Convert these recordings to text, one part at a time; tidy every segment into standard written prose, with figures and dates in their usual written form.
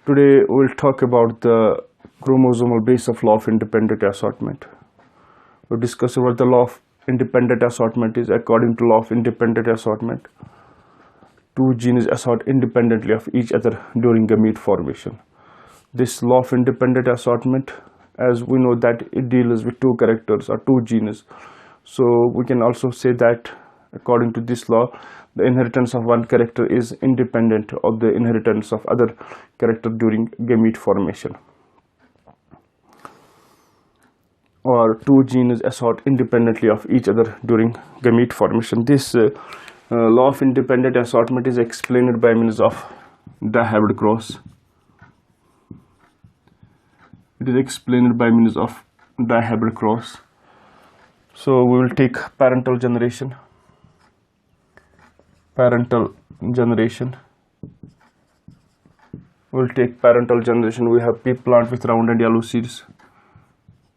Today we'll talk about the chromosomal base of law of independent assortment. We'll discuss what the law of independent assortment is. According to law of independent assortment, two genes assort independently of each other during gamete formation. This law of independent assortment, as we know that it deals with two characters or two genes, so we can also say that according to this law, the inheritance of one character is independent of the inheritance of other character during gamete formation. Or two genes assort independently of each other during gamete formation. This law of independent assortment is explained by means of Dihybrid cross. It is explained by means of Dihybrid cross. So we will take parental generation. We'll take parental generation. We have pea plant with round and yellow seeds.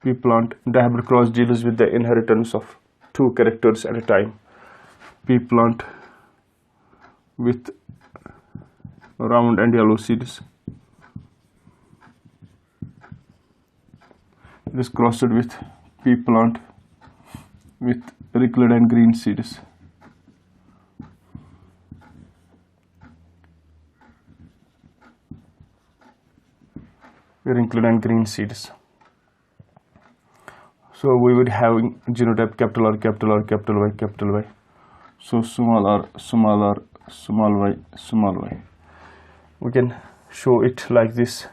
Pea plant. Dihybrid cross deals with the inheritance of two characters at a time. Pea plant with round and yellow seeds. It is crossed with pea plant with wrinkled and green seeds. Wrinkled and green seeds. So we would have genotype capital R, capital Y, capital Y, capital Y. So small r, small r, small y, small y. We can show it like this.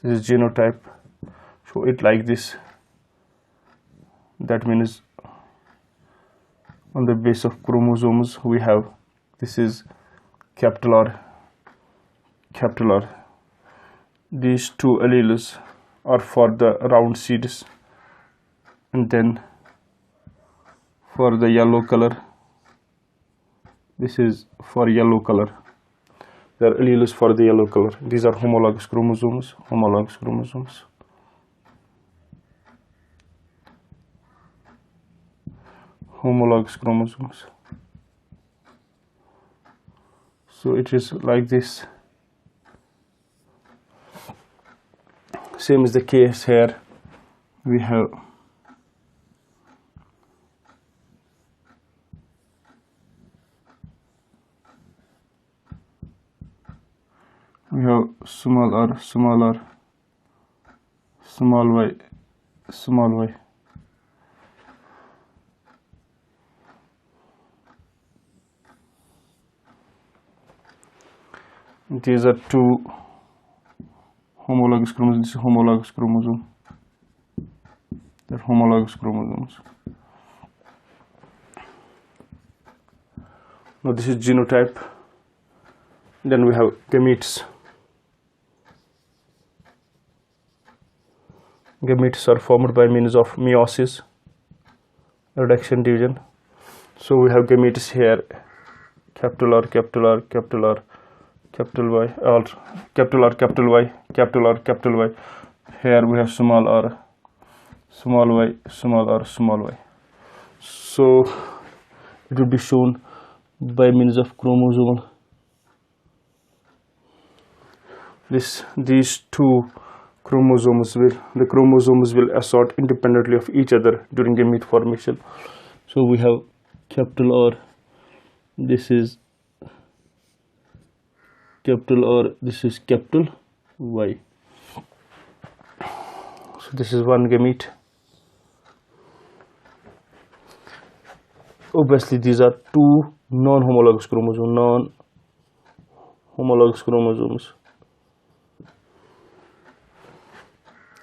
This is genotype. Show it like this. That means on the base of chromosomes we have, this is capital R, capital R. These two alleles are for the round seeds, and then for the yellow color, this is for yellow color. There are alleles for the yellow color. These are homologous chromosomes. Homologous chromosomes. Homologous chromosomes. So it is like this. Same is the case here. We have small r, small r, small y, small y. These are two homologous chromosomes. This is homologous chromosome. They're homologous chromosomes. Now this is genotype. Then we have gametes. Gametes are formed by means of meiosis, reduction, division. So we have gametes here, capital R, capital R, capital R, capital Y, or capital R, capital Y, capital R, capital Y. Here we have small r, small y, small r, small y. So it will be shown by means of chromosomal. These two chromosomes will assort independently of each other during gamete formation. So we have capital R. This is capital R. This is capital Y. So this is one gamete. Obviously these are two non-homologous chromosomes.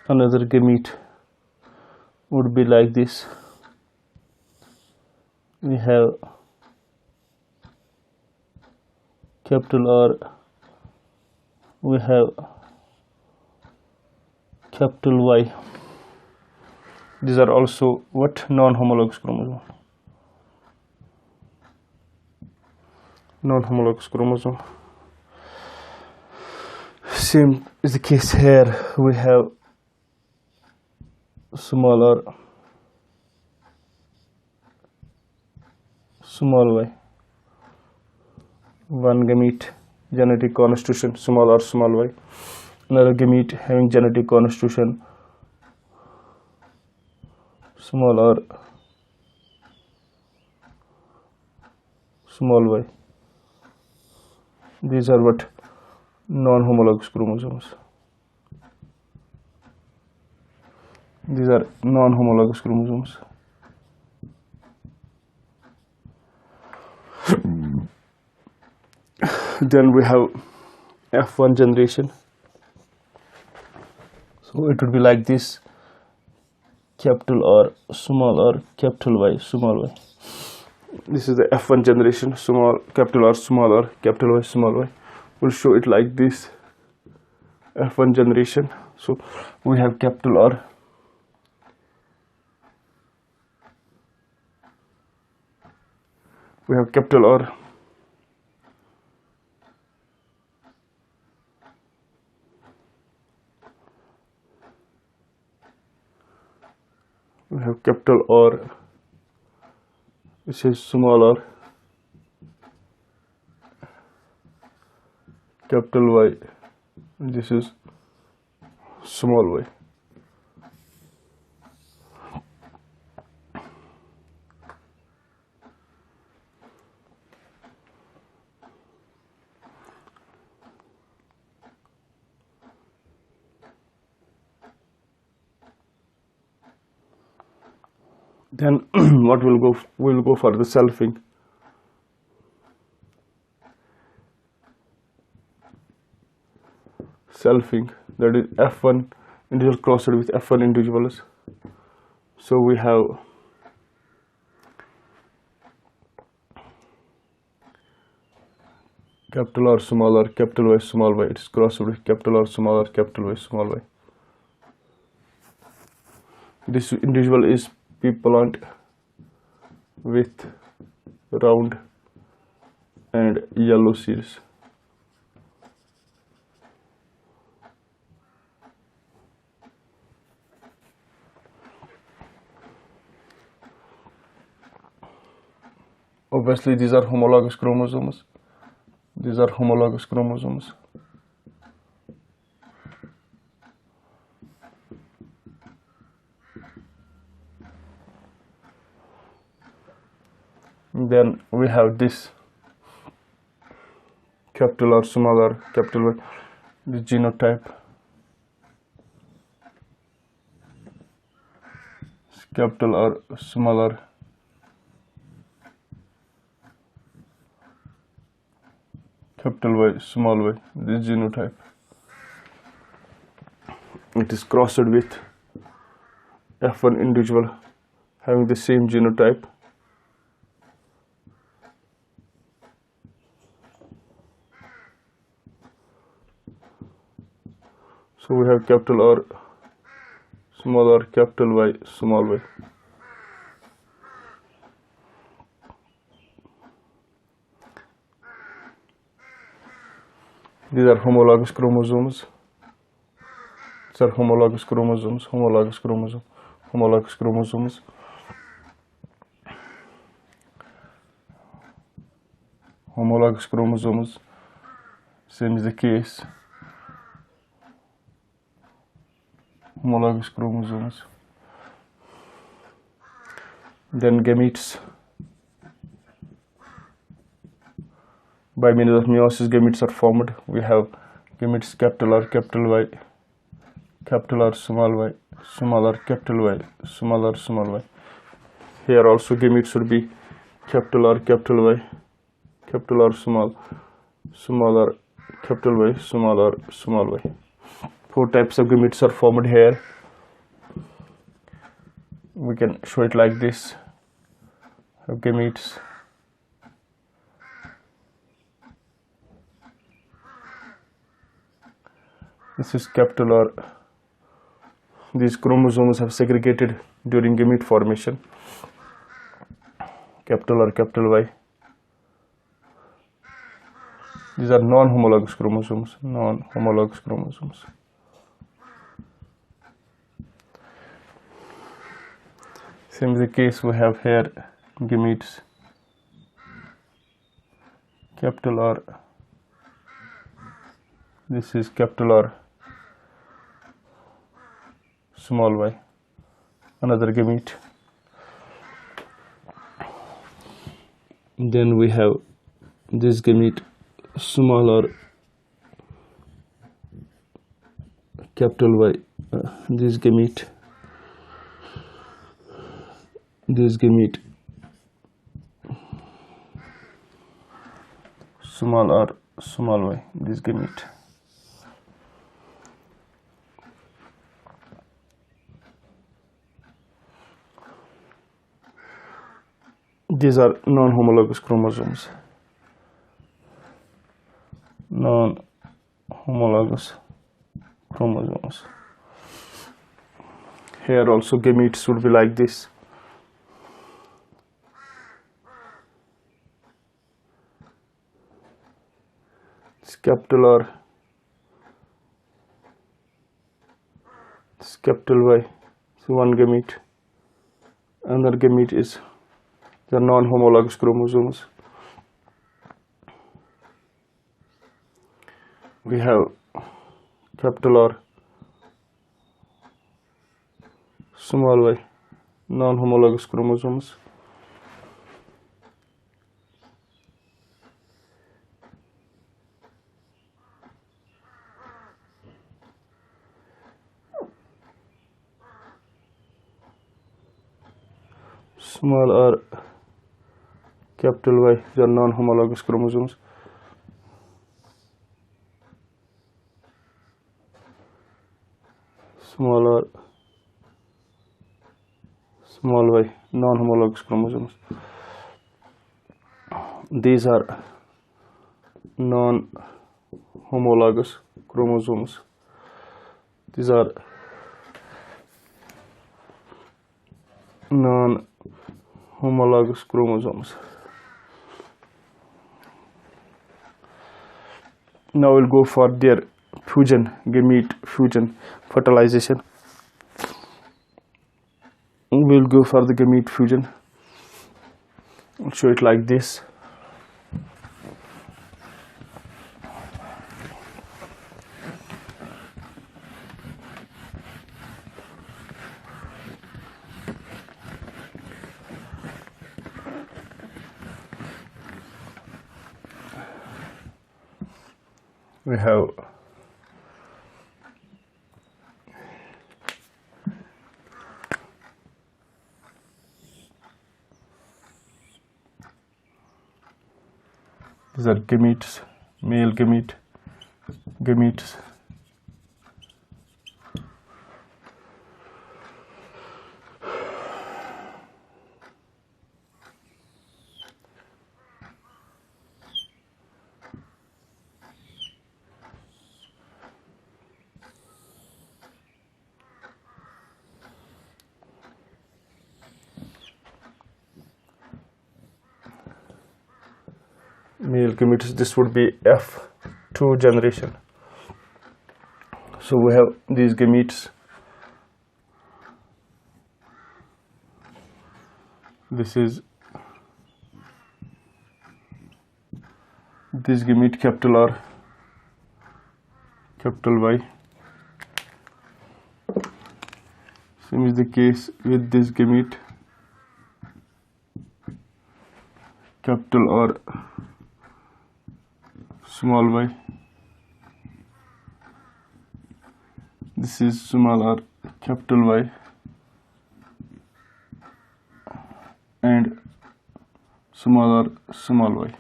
Another gamete would be like this. We have capital R, we have capital Y. These are also what? Non-homologous chromosome. Non-homologous chromosome. Same is the case here. We have small r, small y, one gamete genetic constitution small r small y. Another gamete having genetic constitution small r small y. These are what? Non-homologous chromosomes. These are non-homologous chromosomes. Then we have F1 generation. So it would be like this: capital R, small r, capital Y, small y. This is the F1 generation: small capital R, small r, capital Y, small y. We'll show it like this: F1 generation. So we have capital R, we have capital R, we have capital R, this is small r, capital Y, this is small y. Then what we'll go for the selfing. Selfing, that is F1 individual crossed with F1 individuals. So we have capital R, small r, capital Y, small y. It is crossed with capital R, small r, capital Y, small y. This individual is plant with round and yellow seeds. Obviously these are homologous chromosomes. These are homologous chromosomes. Then we have this capital R, small r, capital Y, the genotype. Capital R, small r, capital Y, small y, this genotype. It is crossed with F1 individual having the same genotype. So we have capital R, small r, capital Y, small y. These are homologous chromosomes. These are homologous chromosomes, homologous chromosome, homologous chromosomes. Homologous chromosomes, same is the case. Homologous chromosomes. Then gametes. By means of meiosis, gametes are formed. We have gametes capital R, capital Y, capital R, small y, small r, capital Y, small r, small y. Here also gametes should be capital R, capital Y, capital R, small r, capital Y, small r, small y. 4 types of gametes are formed here. We can show it like this: gametes, this is capital R. These chromosomes have segregated during gamete formation. Capital R, capital Y. These are non-homologous chromosomes. Non-homologous chromosomes. Same is the case we have here: gametes, capital R, This is capital R, small y, another gamete. Then we have this gamete, small r, capital Y, this gamete, small r, small y, this gamete. These are non-homologous chromosomes. Non-homologous chromosomes. Here also gametes would be like this. This capital R, this capital Y. So one gamete. Another gamete is the non-homologous chromosomes. We have capital R, small y, non-homologous chromosomes. Small r, capital Y, they are non-homologous chromosomes. Small r, small y, non-homologous chromosomes. These are non-homologous chromosomes. These are non-homologous chromosomes. Now we'll go for their fusion, gamete fusion, fertilization. We'll go for the gamete fusion. I'll show it like this. We have these are gametes, male gametes. Male gametes, this would be F2 generation. So we have these gametes. This is this gamete, capital R, capital Y. Same is the case with this gamete, capital R, small y. This is small r, capital Y, and small r, small y,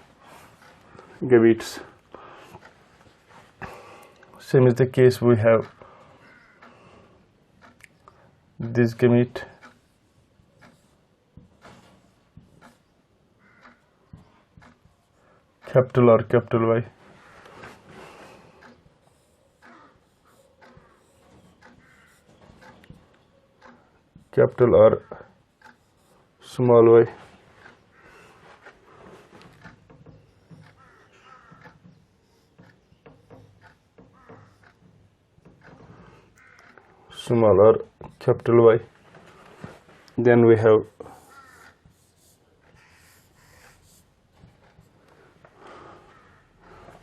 gametes. Same is the case, we have this gamete, capital R, capital Y. Capital R, small y. Small r, capital Y. Then we have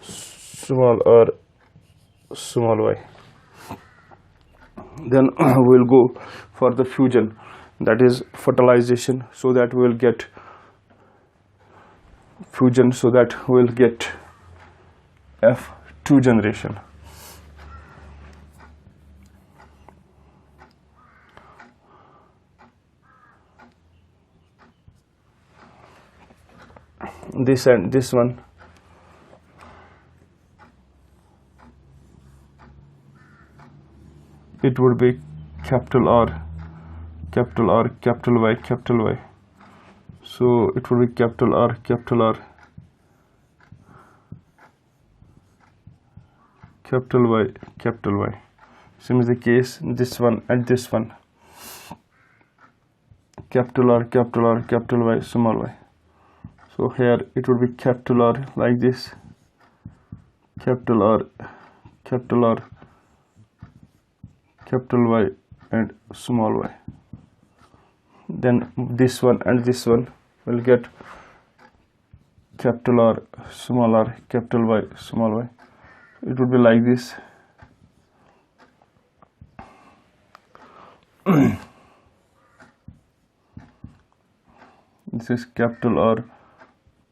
small r, small y. Then we will go for the fusion, that is fertilization, so that we will get fusion, so that we will get F2 generation. This and this one, it would be capital R, capital R, capital Y, capital Y. So it would be capital R, capital R, capital Y, capital Y. Same is the case this one and this one. Capital R, capital R, capital Y, small y. So here it would be capital R like this, capital R, capital R, capital Y, and small y. Then this one and this one will get capital R, small r, capital Y, small y. It would be like this. This is capital R,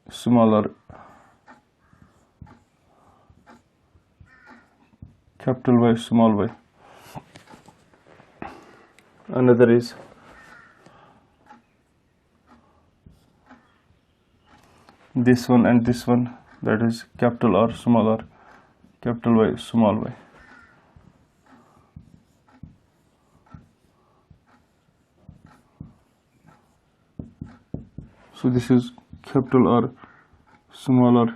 small r, capital Y, small y. Another is this one and this one, that is capital R, small r, capital Y, small y. So this is capital R, small r,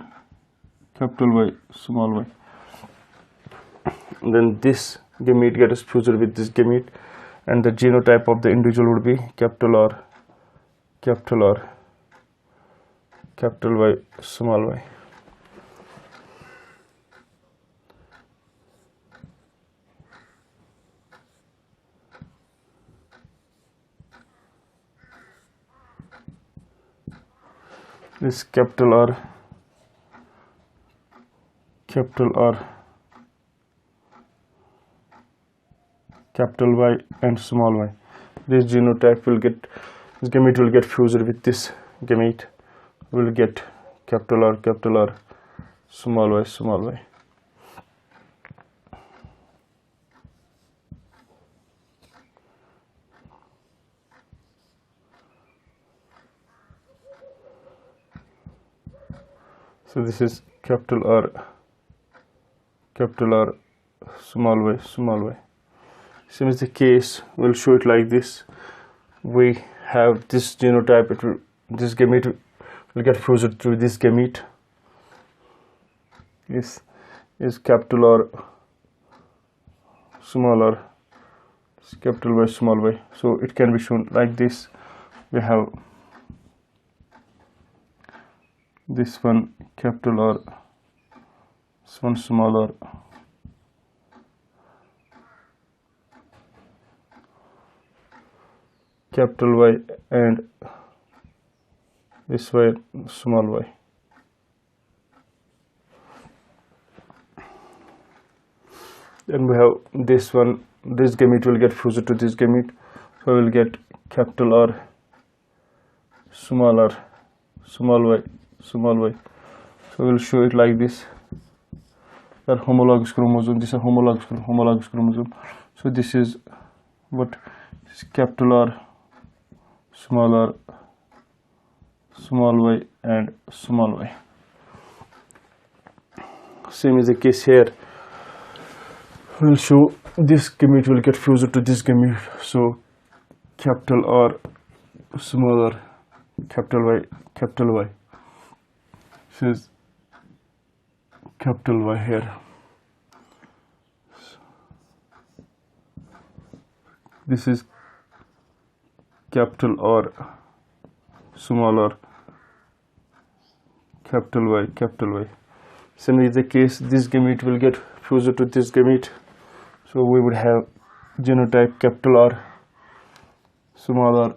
capital Y, small y. Then this gamete gets fused with this gamete, and the genotype of the individual would be capital R, capital R, capital Y, small y. This capital R, capital R, capital Y, and small y. This genotype will get, this gamete will get fused with this gamete, will get capital R, small y, small y. So this is capital R, small y, small y. Same is the case, we'll show it like this. We have this genotype, it will, this gamete will get fused through this gamete. This is capital R, small r, capital Y, small y. So it can be shown like this. We have this one capital R, this one small r, capital Y, and this way small y. Then we have this one, this gamete will get fused to this gamete, so we will get capital R, small y, small y. So we will show it like this. They are homologous chromosome, this is homologous chromosome. So this is what is capital R, small y, and small y. Same is the case here. We will show this gamete will get fused to this gamete. So capital R, small r, capital Y, capital Y. This is capital Y here. This is capital R, small r, capital Y, capital Y. Same is the case, this gamete will get fused to this gamete. So we would have genotype capital R, small r,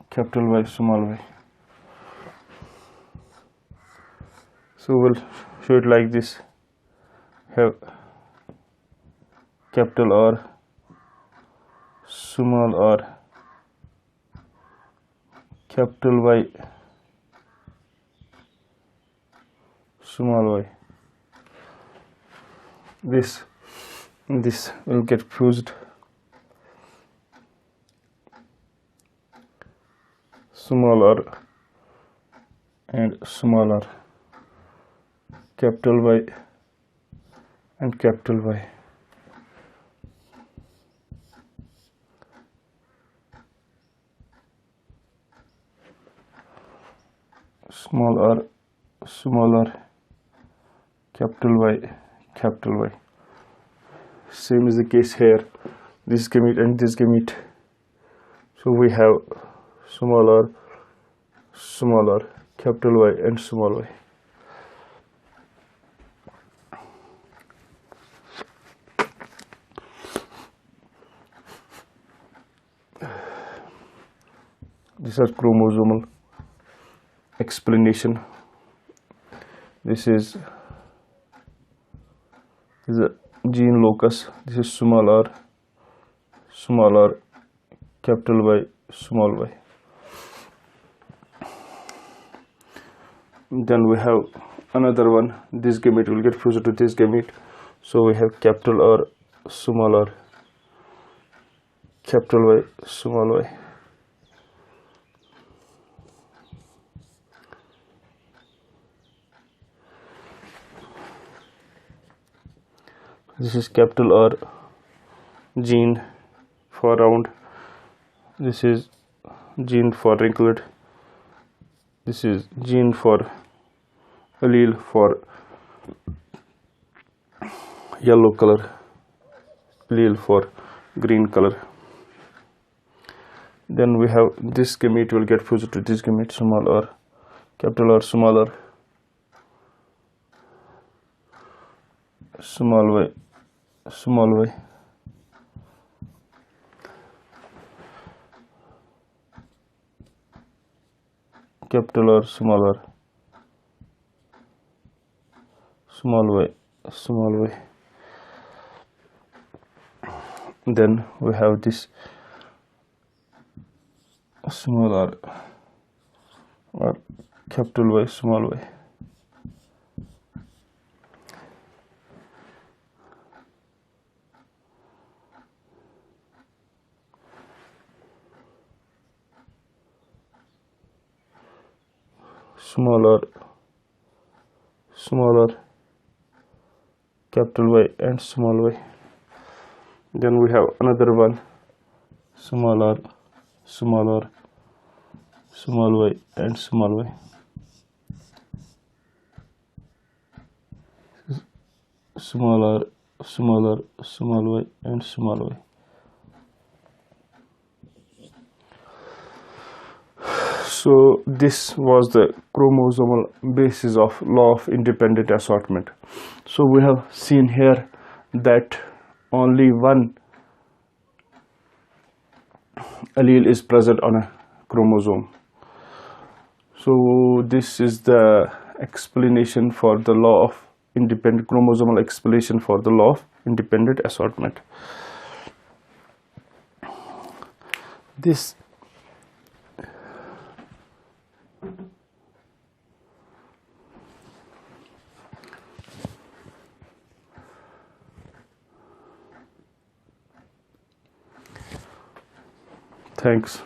capital Y, small y. So we'll show it like this. Have capital R, small r, capital Y, small y. This will get fused. Small r and small r, capital Y and capital Y. Small r, capital Y, capital Y. Same is the case here, this gamete and this gamete. So we have small r, capital Y and small y. These are chromosomal explanation. This is a gene locus. This is small r, capital Y, small y. Then we have another one. This gamete will get fused to this gamete. So we have capital R, capital Y, small y. This is capital R gene for round. This is gene for wrinkled. This is gene for allele for yellow color, allele for green color. Then we have this gamete will get fused to this gamete, small r, capital R, small y, small y. Capital R, small y, small y. Then we have this small r or capital Y, small y. Small r, capital Y and small y. Then we have another one, small r, small y and small y. Small r, small y and small y. So this was the chromosomal basis of law of independent assortment. So we have seen here that only one allele is present on a chromosome. So this is the explanation for the law of independent chromosomal explanation for the law of independent assortment. This thanks.